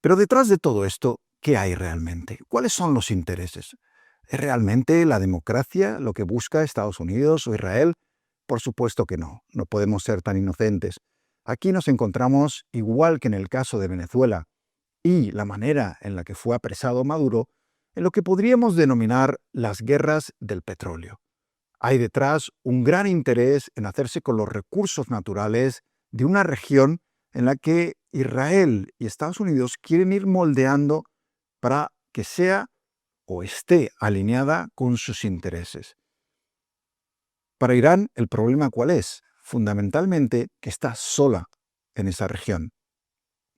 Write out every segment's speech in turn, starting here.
Pero detrás de todo esto, ¿qué hay realmente? ¿Cuáles son los intereses? ¿Es realmente la democracia lo que busca Estados Unidos o Israel? Por supuesto que no, no podemos ser tan inocentes. Aquí nos encontramos, igual que en el caso de Venezuela y la manera en la que fue apresado Maduro, en lo que podríamos denominar las guerras del petróleo. Hay detrás un gran interés en hacerse con los recursos naturales de una región en la que Israel y Estados Unidos quieren ir moldeando para que sea o esté alineada con sus intereses. Para Irán, ¿el problema cuál es? Fundamentalmente que está sola en esa región.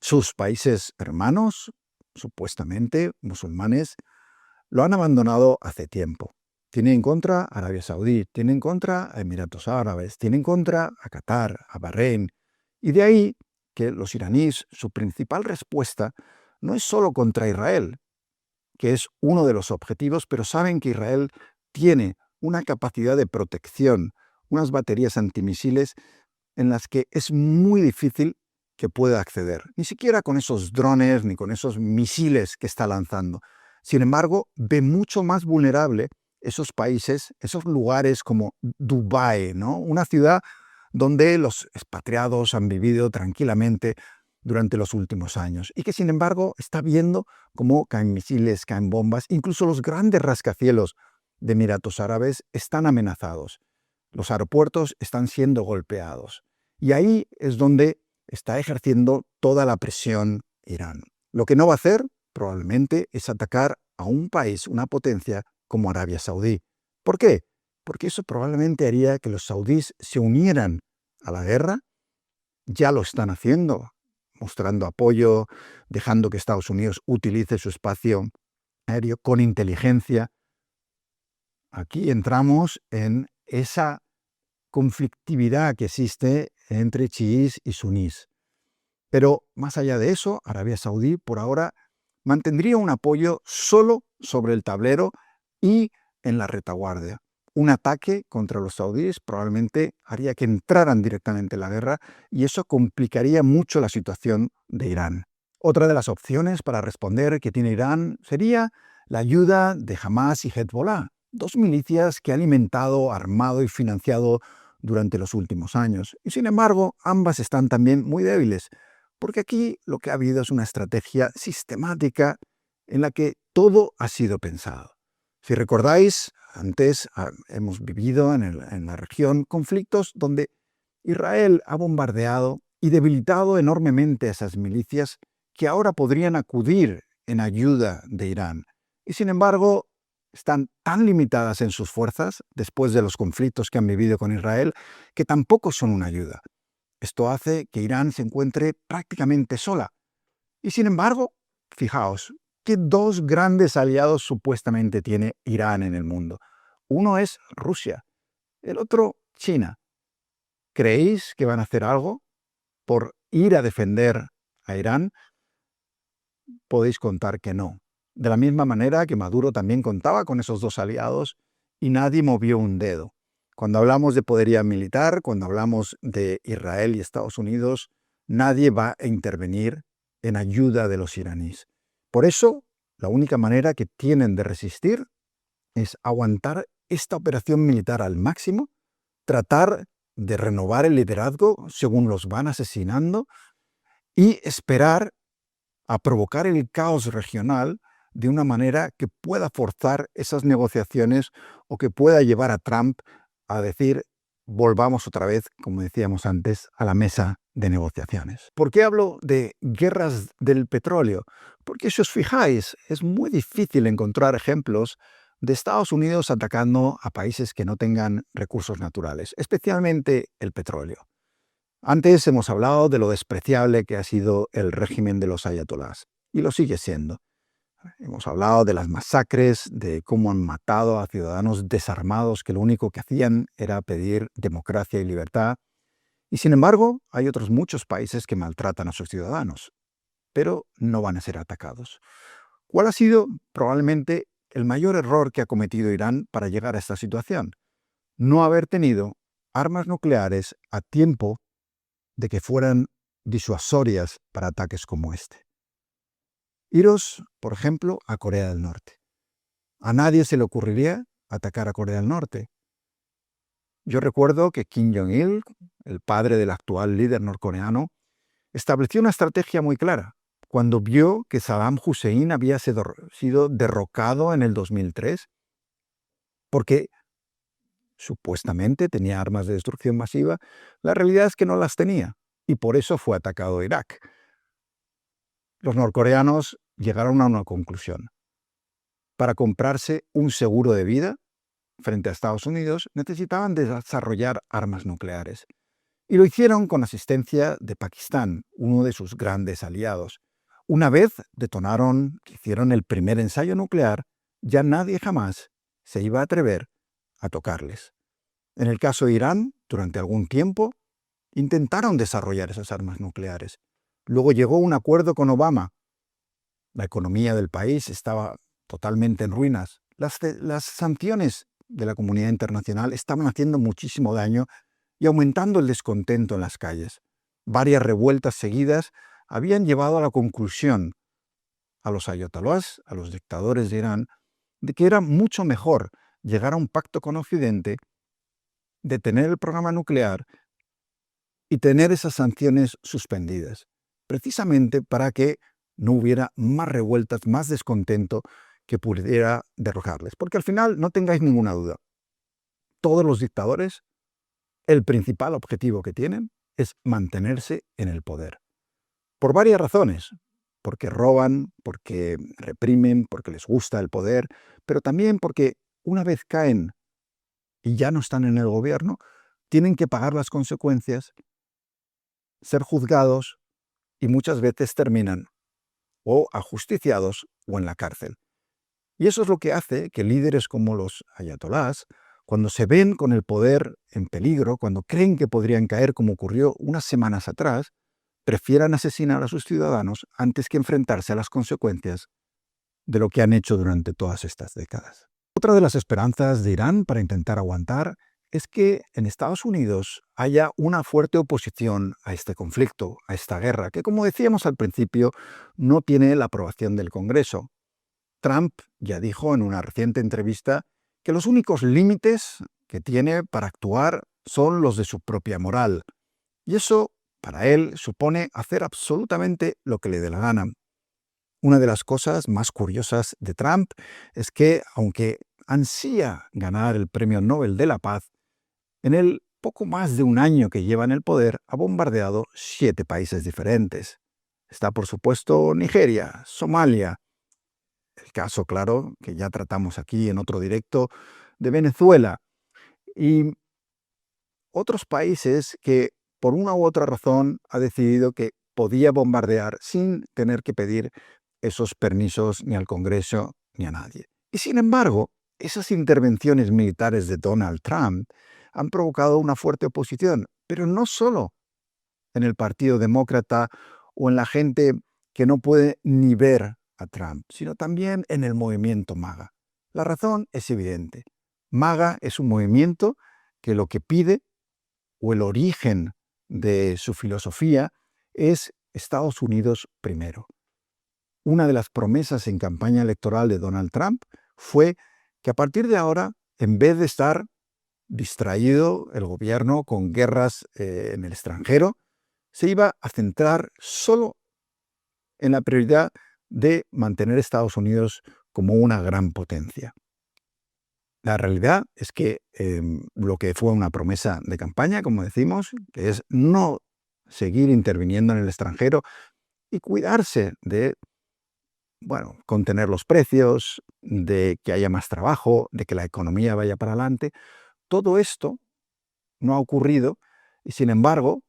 Sus países hermanos, supuestamente musulmanes, lo han abandonado hace tiempo. Tiene en contra a Arabia Saudí, tiene en contra a Emiratos Árabes, tiene en contra a Qatar, a Bahrein. Y de ahí que los iraníes, su principal respuesta no es solo contra Israel, que es uno de los objetivos, pero saben que Israel tiene una capacidad de protección, unas baterías antimisiles en las que es muy difícil que pueda acceder, ni siquiera con esos drones ni con esos misiles que está lanzando. Sin embargo, ve mucho más vulnerable esos países, esos lugares como Dubái, ¿no? Una ciudad donde los expatriados han vivido tranquilamente durante los últimos años y que sin embargo está viendo cómo caen misiles, caen bombas, incluso los grandes rascacielos de Emiratos Árabes están amenazados. Los aeropuertos están siendo golpeados. Y ahí es donde está ejerciendo toda la presión Irán. Lo que no va a hacer, probablemente, es atacar a un país, una potencia como Arabia Saudí. ¿Por qué? Porque eso probablemente haría que los saudíes se unieran a la guerra. Ya lo están haciendo, mostrando apoyo, dejando que Estados Unidos utilice su espacio aéreo con inteligencia. Aquí entramos en esa conflictividad que existe entre chiíes y sunís. Pero más allá de eso, Arabia Saudí por ahora mantendría un apoyo solo sobre el tablero y en la retaguardia. Un ataque contra los saudíes probablemente haría que entraran directamente en la guerra y eso complicaría mucho la situación de Irán. Otra de las opciones para responder que tiene Irán sería la ayuda de Hamas y Hezbollah, dos milicias que ha alimentado, armado y financiado durante los últimos años. Y sin embargo, ambas están también muy débiles, porque aquí lo que ha habido es una estrategia sistemática en la que todo ha sido pensado. Si recordáis, antes hemos vivido en la región conflictos donde Israel ha bombardeado y debilitado enormemente a esas milicias que ahora podrían acudir en ayuda de Irán. Y sin embargo, están tan limitadas en sus fuerzas después de los conflictos que han vivido con Israel que tampoco son una ayuda. Esto hace que Irán se encuentre prácticamente sola. Y sin embargo, fijaos, que dos grandes aliados supuestamente tiene Irán en el mundo. Uno es Rusia, el otro China. ¿Creéis que van a hacer algo por ir a defender a Irán? Podéis contar que no. De la misma manera que Maduro también contaba con esos dos aliados y nadie movió un dedo. Cuando hablamos de poderío militar, cuando hablamos de Israel y Estados Unidos, nadie va a intervenir en ayuda de los iraníes. Por eso, la única manera que tienen de resistir es aguantar esta operación militar al máximo, tratar de renovar el liderazgo según los van asesinando y esperar a provocar el caos regional de una manera que pueda forzar esas negociaciones o que pueda llevar a Trump a decir volvamos otra vez, como decíamos antes, a la mesa de negociaciones. ¿Por qué hablo de guerras del petróleo? Porque si os fijáis, es muy difícil encontrar ejemplos de Estados Unidos atacando a países que no tengan recursos naturales, especialmente el petróleo. Antes hemos hablado de lo despreciable que ha sido el régimen de los ayatolás, y lo sigue siendo. Hemos hablado de las masacres, de cómo han matado a ciudadanos desarmados que lo único que hacían era pedir democracia y libertad. Y sin embargo, hay otros muchos países que maltratan a sus ciudadanos, pero no van a ser atacados. ¿Cuál ha sido probablemente el mayor error que ha cometido Irán para llegar a esta situación? No haber tenido armas nucleares a tiempo de que fueran disuasorias para ataques como este. Iros, por ejemplo, a Corea del Norte. A nadie se le ocurriría atacar a Corea del Norte. Yo recuerdo que Kim Jong-il, el padre del actual líder norcoreano, estableció una estrategia muy clara cuando vio que Saddam Hussein había sido derrocado en el 2003, porque supuestamente tenía armas de destrucción masiva. La realidad es que no las tenía, y por eso fue atacado Irak. Los norcoreanos llegaron a una conclusión. Para comprarse un seguro de vida frente a Estados Unidos, necesitaban desarrollar armas nucleares. Y lo hicieron con asistencia de Pakistán, uno de sus grandes aliados. Una vez hicieron el primer ensayo nuclear, ya nadie jamás se iba a atrever a tocarles. En el caso de Irán, durante algún tiempo, intentaron desarrollar esas armas nucleares. Luego llegó un acuerdo con Obama. La economía del país estaba totalmente en ruinas. Las sanciones de la comunidad internacional estaban haciendo muchísimo daño y aumentando el descontento en las calles. Varias revueltas seguidas habían llevado a la conclusión a los ayatolás, a los dictadores de Irán, de que era mucho mejor llegar a un pacto con Occidente, detener el programa nuclear y tener esas sanciones suspendidas, precisamente para que no hubiera más revueltas, más descontento que pudiera derrocarles. Porque al final, no tengáis ninguna duda, todos los dictadores, el principal objetivo que tienen es mantenerse en el poder. Por varias razones, porque roban, porque reprimen, porque les gusta el poder, pero también porque una vez caen y ya no están en el gobierno, tienen que pagar las consecuencias, ser juzgados y muchas veces terminan o ajusticiados o en la cárcel. Y eso es lo que hace que líderes como los ayatolás, cuando se ven con el poder en peligro, cuando creen que podrían caer, como ocurrió unas semanas atrás, prefieran asesinar a sus ciudadanos antes que enfrentarse a las consecuencias de lo que han hecho durante todas estas décadas. Otra de las esperanzas de Irán para intentar aguantar es que en Estados Unidos haya una fuerte oposición a este conflicto, a esta guerra, que, como decíamos al principio, no tiene la aprobación del Congreso. Trump ya dijo en una reciente entrevista que los únicos límites que tiene para actuar son los de su propia moral. Y eso, para él, supone hacer absolutamente lo que le dé la gana. Una de las cosas más curiosas de Trump es que, aunque ansía ganar el Premio Nobel de la Paz, en el poco más de un año que lleva en el poder ha bombardeado 7 países diferentes. Está, por supuesto, Nigeria, Somalia, el caso, claro, que ya tratamos aquí en otro directo, de Venezuela, y otros países que, por una u otra razón, ha decidido que podía bombardear sin tener que pedir esos permisos ni al Congreso ni a nadie. Y sin embargo, esas intervenciones militares de Donald Trump han provocado una fuerte oposición, pero no solo en el Partido Demócrata o en la gente que no puede ni ver a Trump, sino también en el movimiento MAGA. La razón es evidente. MAGA es un movimiento que lo que pide, o el origen de su filosofía, es Estados Unidos primero. Una de las promesas en campaña electoral de Donald Trump fue que a partir de ahora, en vez de estar distraído el gobierno con guerras en el extranjero, se iba a centrar solo en la prioridad de mantener a Estados Unidos como una gran potencia. La realidad es que lo que fue una promesa de campaña, como decimos, que es no seguir interviniendo en el extranjero y cuidarse de, contener los precios, de que haya más trabajo, de que la economía vaya para adelante, todo esto no ha ocurrido y, sin embargo,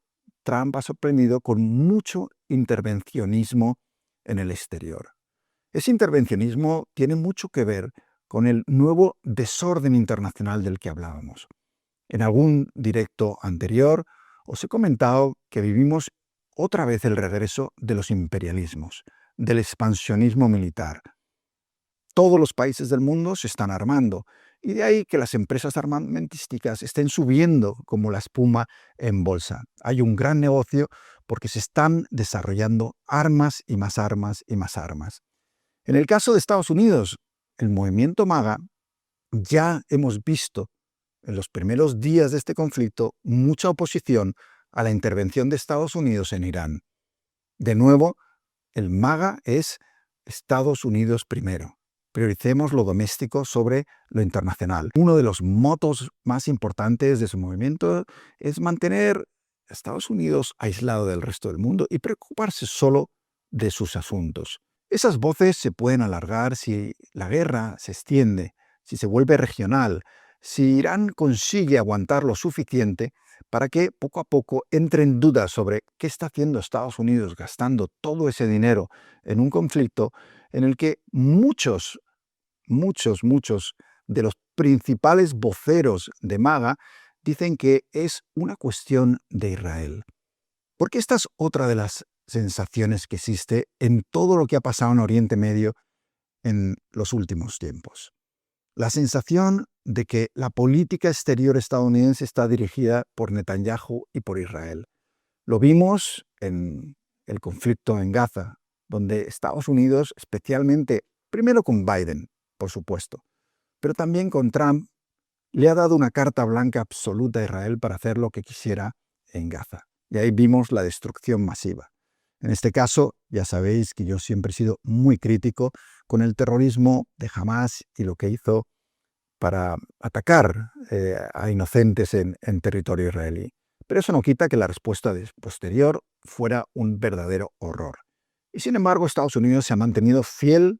Trump ha sorprendido con mucho intervencionismo en el exterior. Ese intervencionismo tiene mucho que ver con el nuevo desorden internacional del que hablábamos. En algún directo anterior os he comentado que vivimos otra vez el regreso de los imperialismos, del expansionismo militar. Todos los países del mundo se están armando, y de ahí que las empresas armamentísticas estén subiendo como la espuma en bolsa. Hay un gran negocio porque se están desarrollando armas y más armas y más armas. En el caso de Estados Unidos, el movimiento MAGA, ya hemos visto en los primeros días de este conflicto mucha oposición a la intervención de Estados Unidos en Irán. De nuevo, el MAGA es Estados Unidos primero. Prioricemos lo doméstico sobre lo internacional. Uno de los motos más importantes de su movimiento es mantener a Estados Unidos aislado del resto del mundo y preocuparse solo de sus asuntos. Esas voces se pueden alargar si la guerra se extiende, si se vuelve regional, si Irán consigue aguantar lo suficiente para que poco a poco entre en dudas sobre qué está haciendo Estados Unidos gastando todo ese dinero en un conflicto en el que muchos de los principales voceros de MAGA dicen que es una cuestión de Israel. Porque esta es otra de las sensaciones que existe en todo lo que ha pasado en Oriente Medio en los últimos tiempos. La sensación de que la política exterior estadounidense está dirigida por Netanyahu y por Israel. Lo vimos en el conflicto en Gaza, donde Estados Unidos, especialmente, primero con Biden, por supuesto, pero también con Trump, le ha dado una carta blanca absoluta a Israel para hacer lo que quisiera en Gaza. Y ahí vimos la destrucción masiva. En este caso, ya sabéis que yo siempre he sido muy crítico con el terrorismo de Hamás y lo que hizo para atacar a inocentes en territorio israelí. Pero eso no quita que la respuesta posterior fuera un verdadero horror. Y sin embargo, Estados Unidos se ha mantenido fiel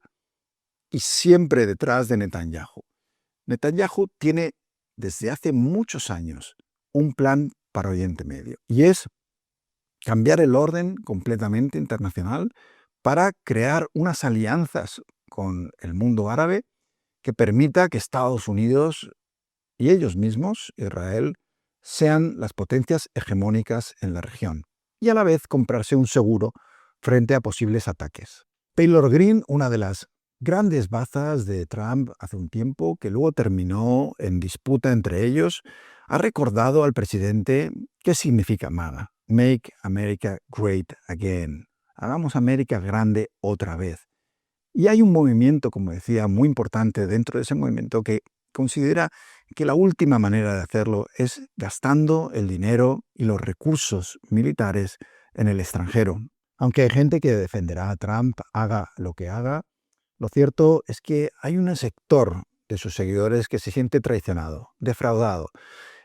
y siempre detrás de Netanyahu. Netanyahu tiene desde hace muchos años un plan para Oriente Medio y es cambiar el orden completamente internacional para crear unas alianzas con el mundo árabe que permita que Estados Unidos y ellos mismos, Israel, sean las potencias hegemónicas en la región y a la vez comprarse un seguro frente a posibles ataques. Taylor Greene, una de las grandes bazas de Trump hace un tiempo, que luego terminó en disputa entre ellos, ha recordado al presidente qué significa MAGA, Make America Great Again, hagamos América grande otra vez. Y hay un movimiento, como decía, muy importante dentro de ese movimiento que considera que la última manera de hacerlo es gastando el dinero y los recursos militares en el extranjero. Aunque hay gente que defenderá a Trump, haga lo que haga, lo cierto es que hay un sector de sus seguidores que se siente traicionado, defraudado,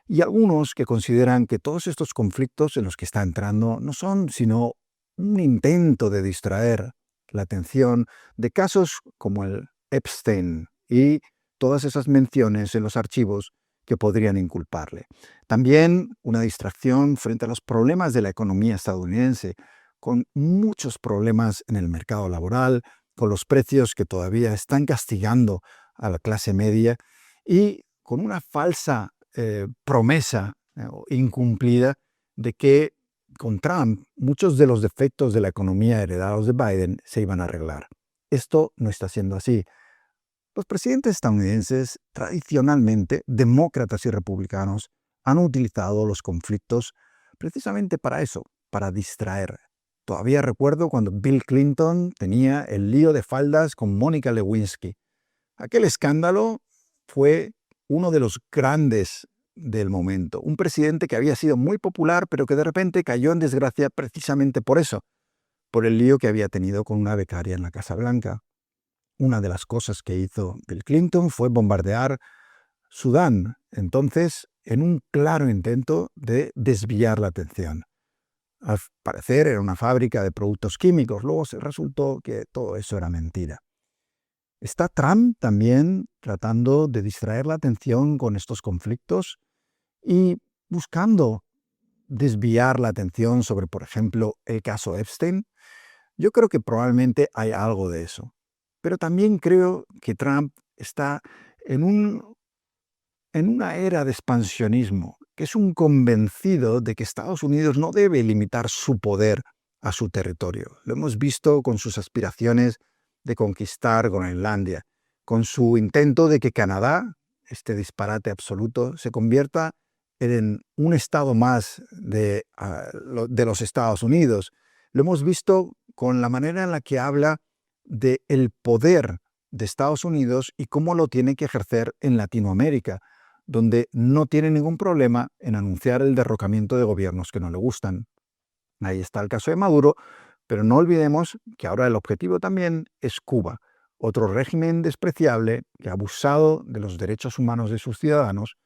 y algunos que consideran que todos estos conflictos en los que está entrando no son sino un intento de distraer la atención de casos como el Epstein y todas esas menciones en los archivos que podrían inculparle. También una distracción frente a los problemas de la economía estadounidense, con muchos problemas en el mercado laboral, con los precios que todavía están castigando a la clase media y con una falsa promesa incumplida de que con Trump muchos de los defectos de la economía heredados de Biden se iban a arreglar. Esto no está siendo así. Los presidentes estadounidenses, tradicionalmente demócratas y republicanos, han utilizado los conflictos precisamente para eso, para distraer. Todavía recuerdo cuando Bill Clinton tenía el lío de faldas con Mónica Lewinsky. Aquel escándalo fue uno de los grandes del momento. Un presidente que había sido muy popular, pero que de repente cayó en desgracia precisamente por eso, por el lío que había tenido con una becaria en la Casa Blanca. Una de las cosas que hizo Bill Clinton fue bombardear Sudán, entonces en un claro intento de desviar la atención. Al parecer era una fábrica de productos químicos, luego se resultó que todo eso era mentira. ¿Está Trump también tratando de distraer la atención con estos conflictos y buscando desviar la atención sobre, por ejemplo, el caso Epstein? Yo creo que probablemente hay algo de eso. Pero también creo que Trump está en una era de expansionismo, que es un convencido de que Estados Unidos no debe limitar su poder a su territorio. Lo hemos visto con sus aspiraciones de conquistar Groenlandia, con su intento de que Canadá, este disparate absoluto, se convierta en un estado más de los Estados Unidos. Lo hemos visto con la manera en la que habla del poder de Estados Unidos y cómo lo tiene que ejercer en Latinoamérica, donde no tiene ningún problema en anunciar el derrocamiento de gobiernos que no le gustan. Ahí está el caso de Maduro, pero no olvidemos que ahora el objetivo también es Cuba, otro régimen despreciable que ha abusado de los derechos humanos de sus ciudadanos